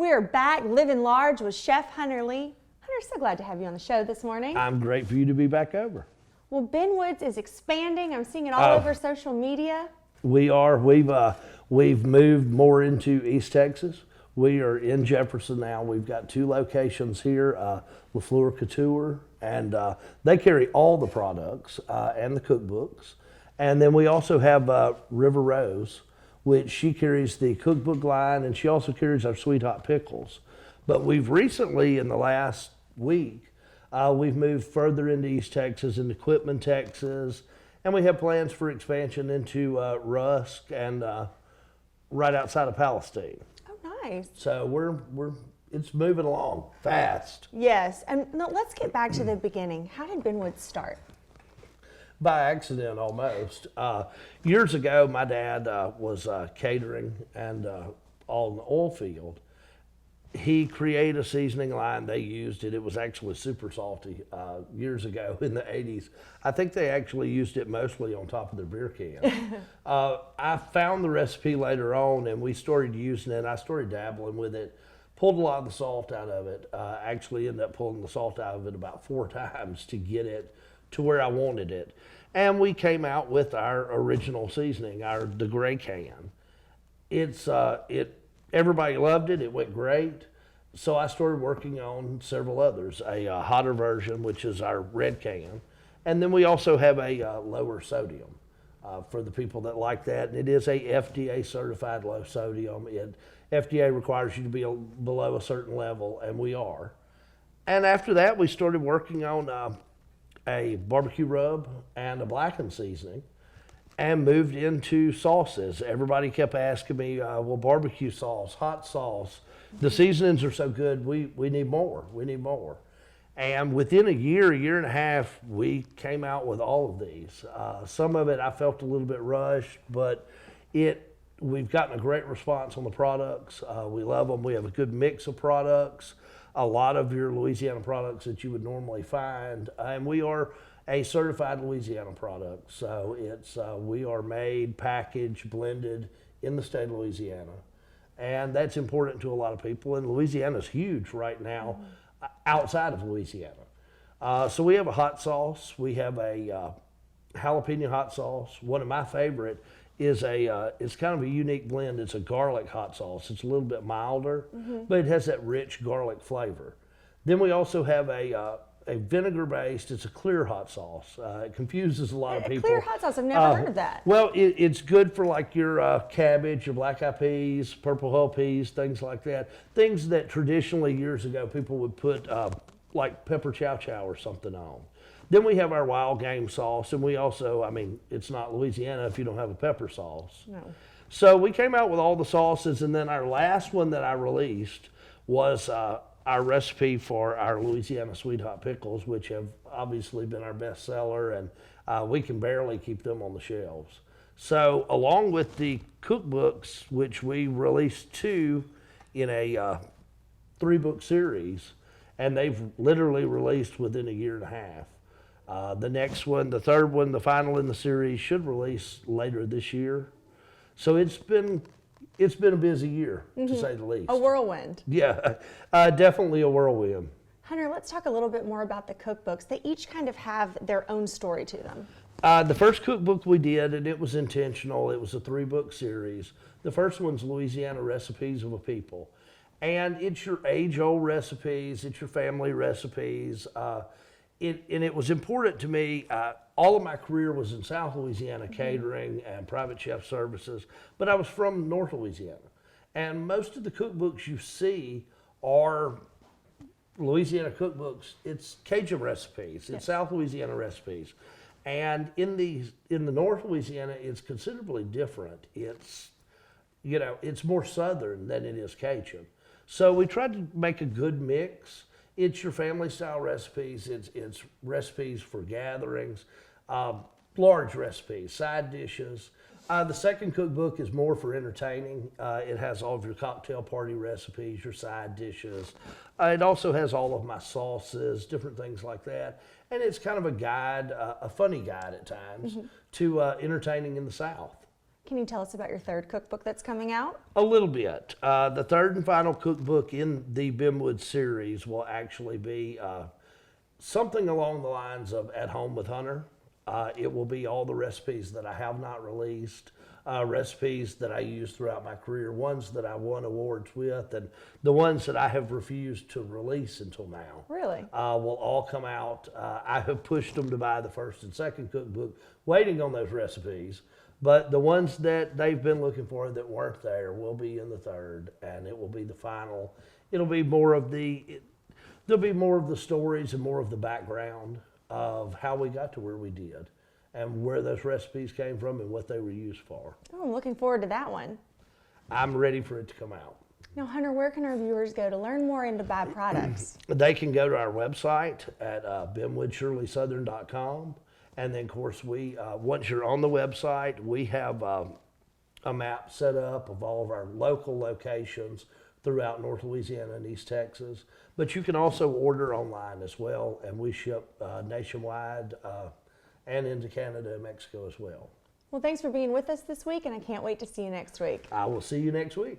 We're back, Livin Large with Chef Hunter Lee. Hunter, so glad to have you on the show this morning. I'm great for you to be back over. Well, Benwood's is expanding. I'm seeing it all over social media. We are. We've moved more into East Texas. We are in Jefferson now. We've got 2 locations here, LaFleur Couture, and they carry all the products and the cookbooks. And then we also have River Rose, which she carries the cookbook line, and she also carries our Sweet Hot Pickles. But we've recently, in the last week, we've moved further into East Texas, into Quitman, Texas, and we have plans for expansion into Rusk and right outside of Palestine. Oh, nice. So it's moving along fast. Yes, and now let's get back to the beginning. How did Benwood start? By accident, almost. Years ago, my dad was catering and on the oil field. He created a seasoning line. They used it. It was actually super salty years ago in the 80s. I think they actually used it mostly on top of their beer can. I found the recipe later on, and we started using it. I started dabbling with it, pulled a lot of the salt out of it. Actually ended up pulling the salt out of it about 4 times to get it to where I wanted it. And we came out with our original seasoning, the gray can. Everybody loved it. It went great. So I started working on several others, a hotter version, which is our red can. And then we also have a lower sodium for the people that like that. And it is a FDA certified low sodium. FDA requires you to be below a certain level, and we are. And after that, we started working on a barbecue rub and a blackened seasoning, and moved into sauces. Everybody kept asking me, well, barbecue sauce, hot sauce, the seasonings are so good, we need more, we need more. And within a year and a half, we came out with all of these. Some of it I felt a little bit rushed, but we've gotten a great response on the products. We love them. We have a good mix of products, a lot of your Louisiana products that you would normally find. And we are a certified Louisiana product. So we are made, packaged, blended in the state of Louisiana. And that's important to a lot of people. And Louisiana is huge right now outside of Louisiana. So we have a hot sauce. We have a jalapeno hot sauce. One of my favorite is it's kind of a unique blend. It's a garlic hot sauce. It's a little bit milder, but it has that rich garlic flavor. Then we also have a vinegar-based, it's a clear hot sauce. It confuses a lot of people. Clear hot sauce, I've never heard of that. Well, it's good for like your cabbage, your black-eyed peas, purple hull peas, things like that. Things that traditionally years ago people would put like pepper chow chow or something on. Then we have our wild game sauce, and we also, it's not Louisiana if you don't have a pepper sauce. No. So we came out with all the sauces, and then our last one that I released was our recipe for our Louisiana Sweet Hot Pickles, which have obviously been our best seller, and we can barely keep them on the shelves. So along with the cookbooks, which we released 2 in a 3-book series, and they've literally released within a year and a half. The next one, the third one, the final in the series, should release later this year. So it's been a busy year, to say the least. A whirlwind. Yeah, definitely a whirlwind. Hunter, let's talk a little bit more about the cookbooks. They each kind of have their own story to them. The first cookbook we did, and it was intentional, it was a 3-book series. The first one's Louisiana Recipes of a People. And it's your age-old recipes, it's your family recipes. And it was important to me. All of my career was in South Louisiana, catering and private chef services, but I was from North Louisiana. And most of the cookbooks you see are Louisiana cookbooks. It's Cajun recipes, it's South Louisiana recipes. And in the North Louisiana, it's considerably different. It's more Southern than it is Cajun. So we tried to make a good mix. It's your family style recipes. It's recipes for gatherings, large recipes, side dishes. The second cookbook is more for entertaining. It has all of your cocktail party recipes, your side dishes. It also has all of my sauces, different things like that. And it's kind of a guide, a funny guide at times, to entertaining in the South. Can you tell us about your third cookbook that's coming out? A little bit. The third and final cookbook in the Benwood series will actually be something along the lines of At Home with Hunter. It will be all the recipes that I have not released, recipes that I used throughout my career, ones that I won awards with, and the ones that I have refused to release until now. Really? Will all come out. I have pushed them to buy the first and second cookbook, waiting on those recipes. But the ones that they've been looking for that weren't there will be in the third, and it will be the final. It'll be more of there'll be more of the stories and more of the background of how we got to where we did and where those recipes came from and what they were used for. Oh, I'm looking forward to that one. I'm ready for it to come out. Now, Hunter, where can our viewers go to learn more and to buy products? They can go to our website at benwoodshirleysouthern.com. And then, of course, once you're on the website, we have a map set up of all of our local locations throughout North Louisiana and East Texas. But you can also order online as well, and we ship nationwide and into Canada and Mexico as well. Well, thanks for being with us this week, and I can't wait to see you next week. I will see you next week.